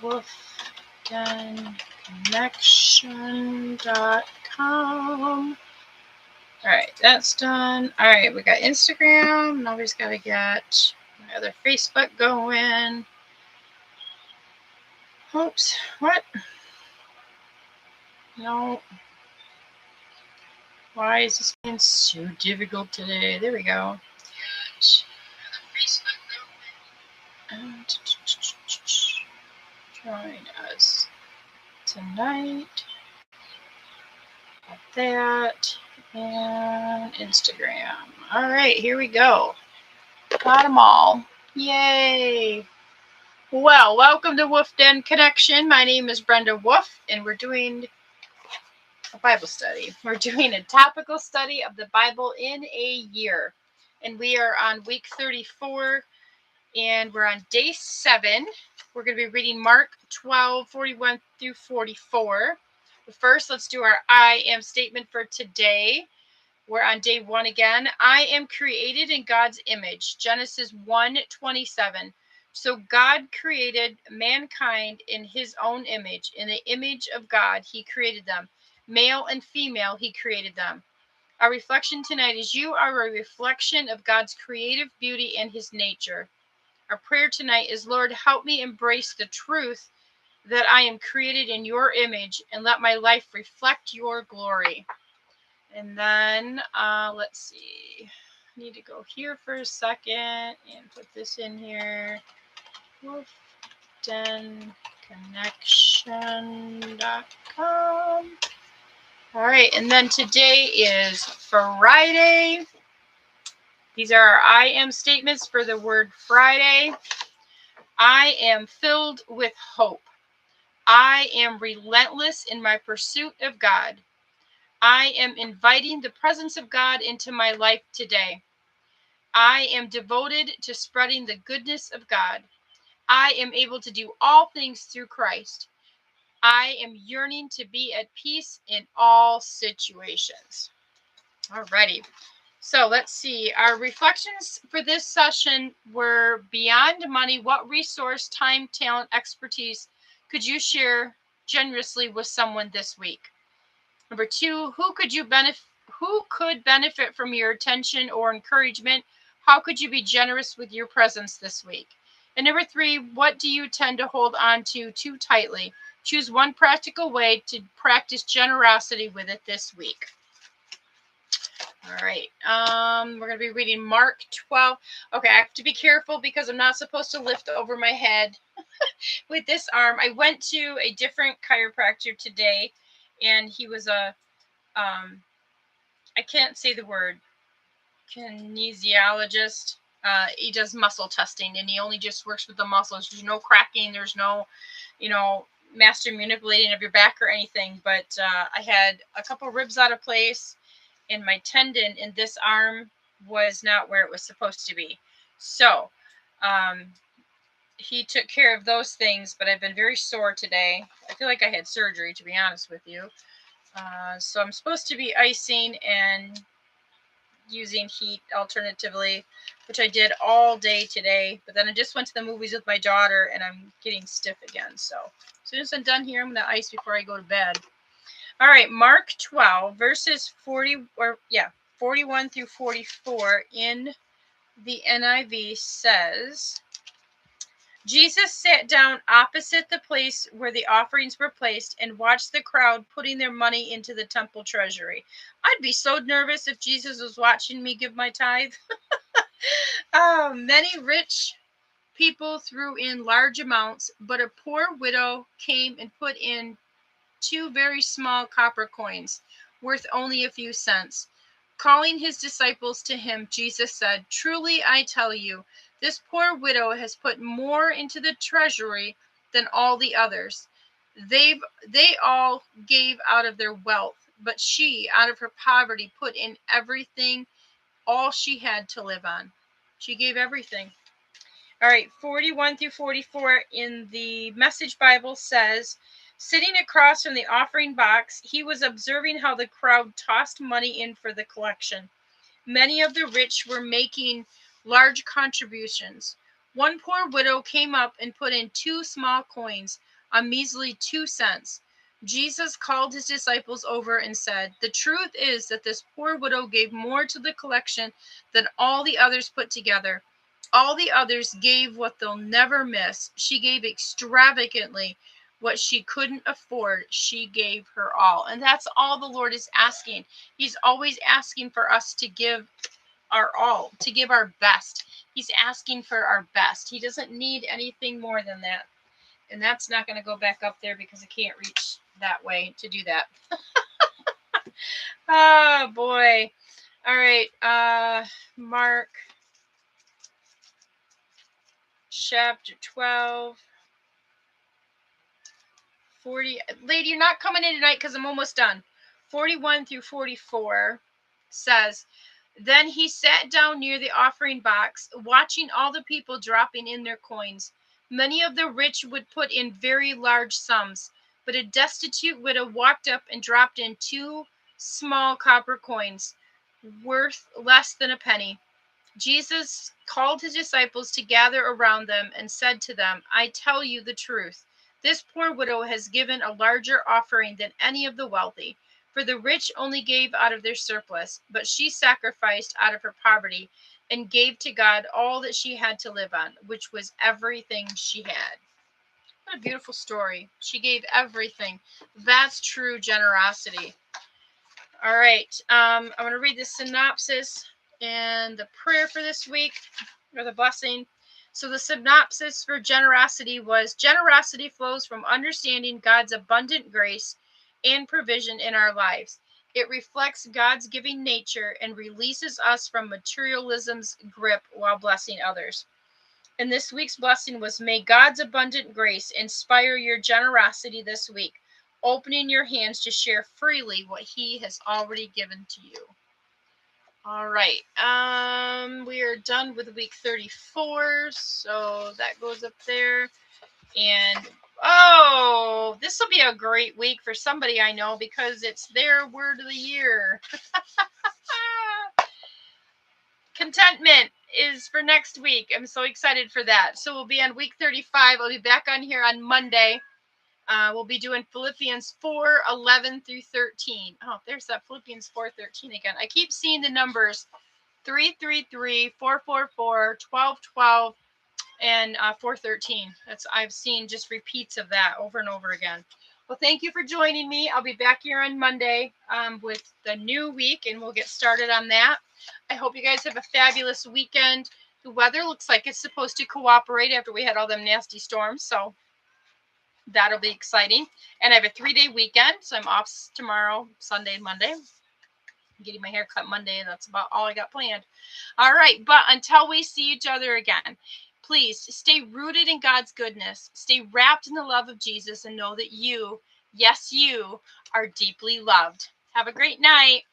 wolfdenconnection.com. All right, that's done. All right, we got Instagram. Now we just got to get my other Facebook going. Oops, what? No. Why is this being so difficult today? There we go. And join us tonight. Got that. And Instagram. All right, here we go. Got them all. Yay! Well, welcome to Wolf Den Connection. My name is Brenda Wolf, and we're doing a Bible study. We're doing a topical study of the Bible in a year. And we are on week 34, and we're on day 7. We're going to be reading Mark 12, 41 through 44. But first, let's do our I am statement for today. We're on day 1 again. I am created in God's image. Genesis 1:27. So God created mankind in his own image. In the image of God, he created them. Male and female, he created them. Our reflection tonight is you are a reflection of God's creative beauty and his nature. Our prayer tonight is, Lord, help me embrace the truth that I am created in your image and let my life reflect your glory. And then, let's see. I need to go here for a second and put this in here. wolfdenconnection.com. All right, and then today is Friday. These are our I am statements for the word Friday. I am filled with hope. I am relentless in my pursuit of God. I am inviting the presence of God into my life today. I am devoted to spreading the goodness of God. I am able to do all things through Christ. I am yearning to be at peace in all situations. Alrighty. So let's see. Our reflections for this session were beyond money. What resource, time, talent, expertise could you share generously with someone this week? Number 2, who could benefit from your attention or encouragement? How could you be generous with your presence this week? And number 3, what do you tend to hold on to too tightly? Choose one practical way to practice generosity with it this week. All right. We're going to be reading Mark 12. Okay, I have to be careful because I'm not supposed to lift over my head with this arm. I went to a different chiropractor today, and he was a I can't say the word, kinesiologist. He does muscle testing, and he only just works with the muscles. There's no cracking. There's no, master manipulating of your back or anything. But I had a couple ribs out of place, and my tendon in this arm was not where it was supposed to be. So he took care of those things, but I've been very sore today. I feel like I had surgery, to be honest with you. So I'm supposed to be icing and using heat alternatively, which I did all day today. But then I just went to the movies with my daughter, and I'm getting stiff again. So as soon as I'm done here, I'm going to ice before I go to bed. All right, Mark 12, verses 41 through 44 in the NIV says, Jesus sat down opposite the place where the offerings were placed and watched the crowd putting their money into the temple treasury. I'd be so nervous if Jesus was watching me give my tithe. Many rich people threw in large amounts, but a poor widow came and put in 2 very small copper coins, worth only a few cents. Calling his disciples to him, Jesus said, "Truly I tell you, this poor widow has put more into the treasury than all the others. They all gave out of their wealth, but she, out of her poverty, put in everything, all she had to live on." She gave everything. All right, 41 through 44 in the Message Bible says, sitting across from the offering box, he was observing how the crowd tossed money in for the collection. Many of the rich were making large contributions. One poor widow came up and put in 2 small coins, a measly 2 cents. Jesus called his disciples over and said, "The truth is that this poor widow gave more to the collection than all the others put together. All the others gave what they'll never miss. She gave extravagantly what she couldn't afford. She gave her all." And that's all the Lord is asking. He's always asking for us to give our all, to give our best. He's asking for our best. He doesn't need anything more than that. And that's not going to go back up there because I can't reach that way to do that. Oh boy. All right. Mark chapter 12. 40. Lady, you're not coming in tonight because I'm almost done. 41 through 44 says, "Then he sat down near the offering box, watching all the people dropping in their coins. Many of the rich would put in very large sums, but a destitute widow walked up and dropped in 2 small copper coins, worth less than a penny. Jesus called his disciples to gather around them and said to them, 'I tell you the truth. This poor widow has given a larger offering than any of the wealthy, for the rich only gave out of their surplus, but she sacrificed out of her poverty and gave to God all that she had to live on, which was everything she had.'" What a beautiful story. She gave everything. That's true generosity. All right. I'm going to read the synopsis and the prayer for this week, or the blessing. So the synopsis for generosity was: generosity flows from understanding God's abundant grace and provision in our lives. It reflects God's giving nature and releases us from materialism's grip while blessing others. And this week's blessing was: may God's abundant grace inspire your generosity this week, opening your hands to share freely what he has already given to you. All right. We are done with week 34, so that goes up there. And oh, this will be a great week for somebody I know because it's their word of the year. Contentment is for next week. I'm so excited for that. So we'll be on week 35. I'll be back on here on Monday. We'll be doing Philippians 4:11 through 13. Oh, there's that Philippians 4:13 again. I keep seeing the numbers 333, 444, 1212, and 413. I've seen just repeats of that over and over again. Well, thank you for joining me. I'll be back here on Monday with the new week, and we'll get started on that. I hope you guys have a fabulous weekend. The weather looks like it's supposed to cooperate after we had all them nasty storms, so that'll be exciting. And I have a 3-day weekend, so I'm off tomorrow, Sunday, and Monday. I'm getting my hair cut Monday. That's about all I got planned. All right, but until we see each other again, please stay rooted in God's goodness. Stay wrapped in the love of Jesus and know that you, yes, you, are deeply loved. Have a great night.